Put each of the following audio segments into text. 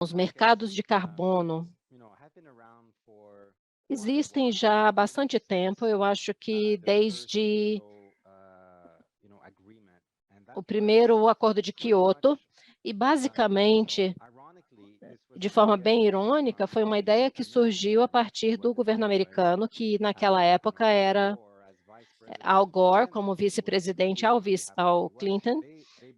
Os mercados de carbono existem já há bastante tempo, eu acho que desde o primeiro acordo de Quioto, e basicamente, de forma bem irônica, foi uma ideia que surgiu a partir do governo americano, que naquela época era Al Gore como vice-presidente ao Clinton,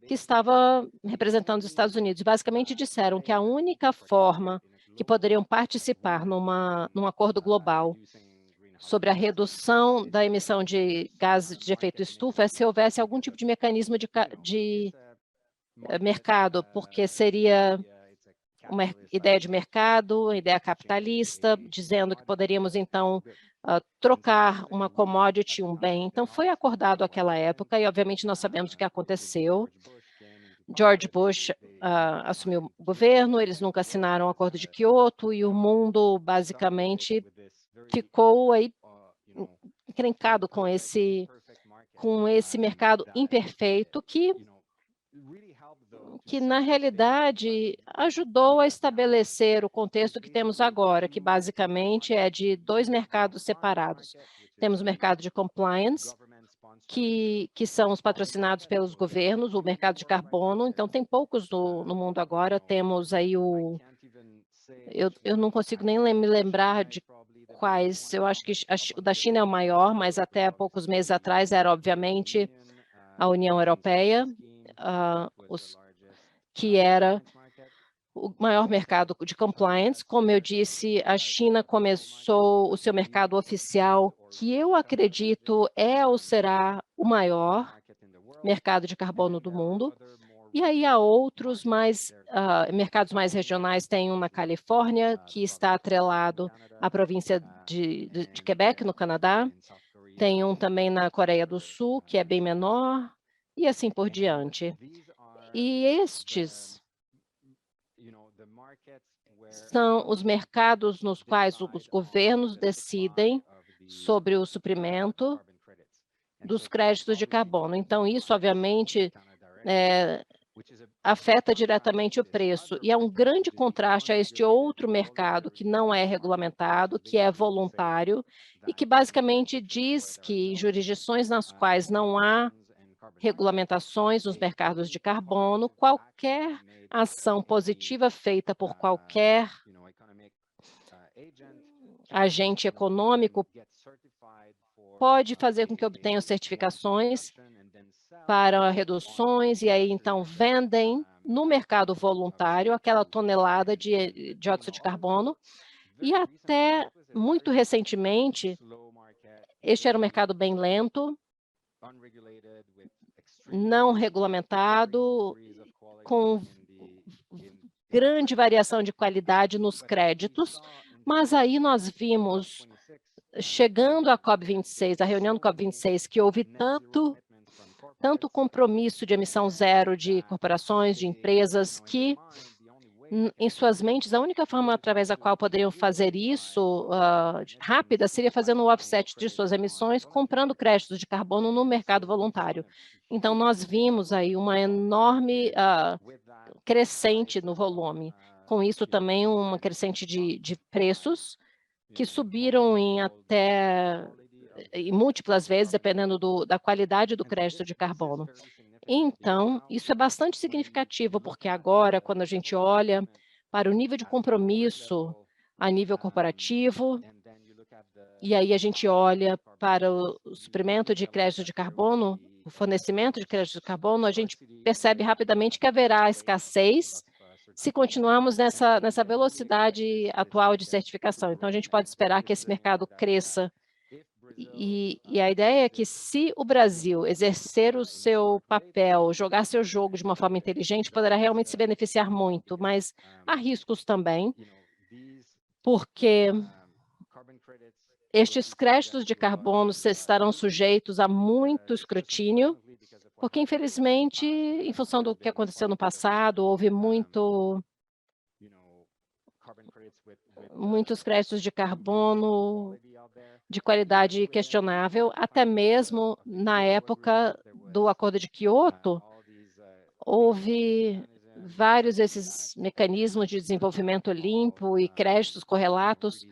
que estava representando os Estados Unidos. Basicamente disseram que a única forma que poderiam participar num acordo global sobre a redução da emissão de gases de efeito estufa é se houvesse algum tipo de mecanismo de mercado, porque seria uma ideia de mercado, uma ideia capitalista, dizendo que poderíamos, então, trocar uma commodity, um bem. Então, foi acordado aquela época e, obviamente, nós sabemos o que aconteceu. George Bush assumiu o governo, eles nunca assinaram o Acordo de Quioto e o mundo, basicamente, ficou aí encrencado com esse mercado imperfeito que, na realidade, ajudou a estabelecer o contexto que temos agora, que basicamente é de dois mercados separados. Temos o mercado de compliance, que são os patrocinados pelos governos, o mercado de carbono, então tem poucos no mundo agora, temos aí eu não consigo nem me lembrar de quais, eu acho que o da China é o maior, mas até poucos meses atrás era, obviamente, a União Europeia, que era o maior mercado de compliance. Como eu disse, a China começou o seu mercado oficial, que eu acredito é ou será o maior mercado de carbono do mundo. E aí há outros mercados mais regionais, tem um na Califórnia, que está atrelado à província de Quebec, no Canadá. Tem um também na Coreia do Sul, que é bem menor, e assim por diante. E estes são os mercados nos quais os governos decidem sobre o suprimento dos créditos de carbono. Então, isso, obviamente, afeta diretamente o preço. E é um grande contraste a este outro mercado que não é regulamentado, que é voluntário, e que basicamente diz que em jurisdições nas quais não há regulamentações nos mercados de carbono, qualquer ação positiva feita por qualquer agente econômico pode fazer com que obtenham certificações para reduções e aí então vendem no mercado voluntário aquela tonelada de dióxido de carbono e até muito recentemente este era um mercado bem lento, não regulamentado, com grande variação de qualidade nos créditos, mas aí nós vimos, chegando à COP26, a reunião do COP26, que houve tanto compromisso de emissão zero de corporações, de empresas, que em suas mentes, a única forma através da qual poderiam fazer isso rápida seria fazendo o offset de suas emissões, comprando créditos de carbono no mercado voluntário. Então, nós vimos aí uma enorme crescente no volume. Com isso, também uma crescente de preços, que subiram em múltiplas vezes, dependendo da qualidade do crédito de carbono. Então, isso é bastante significativo, porque agora, quando a gente olha para o nível de compromisso a nível corporativo, e aí a gente olha para o suprimento de crédito de carbono, o fornecimento de crédito de carbono, a gente percebe rapidamente que haverá escassez se continuarmos nessa velocidade atual de certificação. Então, a gente pode esperar que esse mercado cresça e a ideia é que se o Brasil exercer o seu papel, jogar seu jogo de uma forma inteligente, poderá realmente se beneficiar muito, mas há riscos também, porque estes créditos de carbono estarão sujeitos a muito escrutínio, porque, infelizmente, em função do que aconteceu no passado, houve muitos créditos de carbono de qualidade questionável, até mesmo na época do Acordo de Quioto, houve vários desses mecanismos de desenvolvimento limpo e créditos correlatos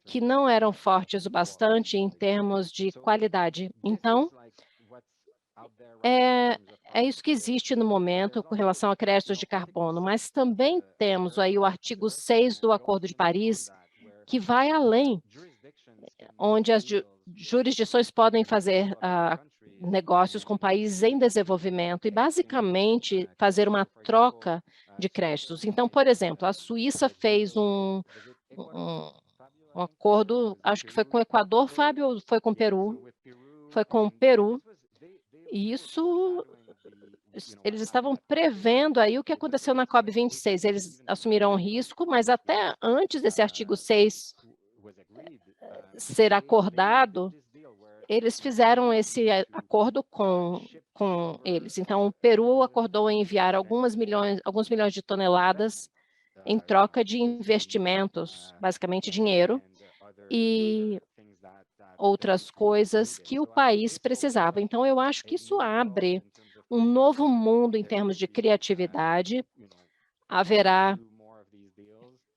que não eram fortes o bastante em termos de qualidade. Então, é isso que existe no momento com relação a créditos de carbono, mas também temos aí o artigo 6 do Acordo de Paris, que vai além, onde as jurisdições podem fazer negócios com países em desenvolvimento e, basicamente, fazer uma troca de créditos. Então, por exemplo, a Suíça fez um acordo, acho que foi com o Equador, Fábio, ou foi com o Peru? Foi com o Peru. E isso, eles estavam prevendo aí o que aconteceu na COP26. Eles assumiram o risco, mas até antes desse artigo 6 ser acordado, eles fizeram esse acordo com eles. Então, o Peru acordou em enviar alguns milhões de toneladas em troca de investimentos, basicamente dinheiro, e outras coisas que o país precisava. Então, eu acho que isso abre um novo mundo em termos de criatividade. Haverá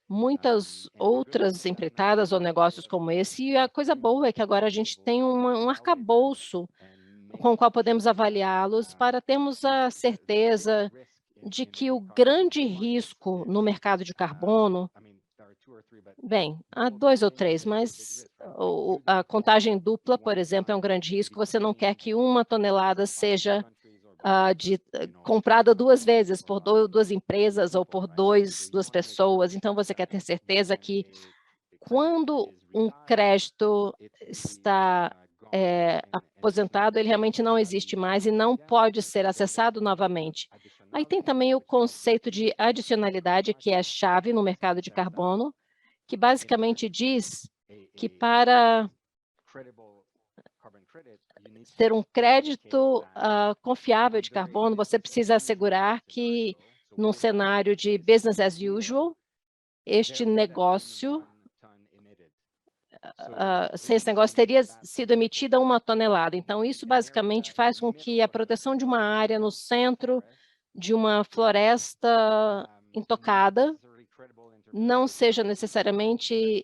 muitas outras empreitadas ou negócios como esse, e a coisa boa é que agora a gente tem um arcabouço com o qual podemos avaliá-los para termos a certeza de que o grande risco no mercado de carbono, bem, há 2 ou 3, mas a contagem dupla, por exemplo, é um grande risco. Você não quer que uma tonelada seja comprada 2 vezes por 2 empresas ou por 2 pessoas. Então, você quer ter certeza que quando um crédito está aposentado, ele realmente não existe mais e não pode ser acessado novamente. Aí tem também o conceito de adicionalidade, que é a chave no mercado de carbono, que basicamente diz que para ter um crédito confiável de carbono, você precisa assegurar que, num cenário de business as usual, este negócio, sem esse negócio, teria sido emitida 1 tonelada. Então, isso basicamente faz com que a proteção de uma área no centro de uma floresta intocada não seja necessariamente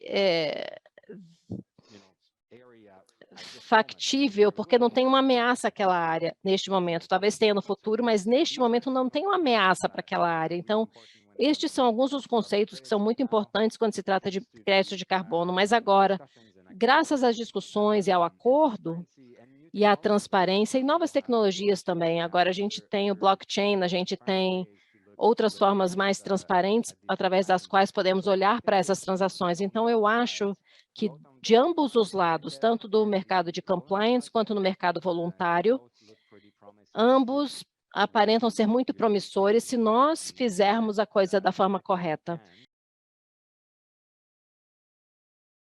factível, porque não tem uma ameaça àquela área neste momento. Talvez tenha no futuro, mas neste momento não tem uma ameaça para aquela área. Então, estes são alguns dos conceitos que são muito importantes quando se trata de crédito de carbono, mas agora, graças às discussões e ao acordo e à transparência e novas tecnologias também, agora a gente tem o blockchain, a gente tem outras formas mais transparentes através das quais podemos olhar para essas transações. Então, eu acho que de ambos os lados, tanto do mercado de compliance quanto no mercado voluntário, ambos aparentam ser muito promissores se nós fizermos a coisa da forma correta.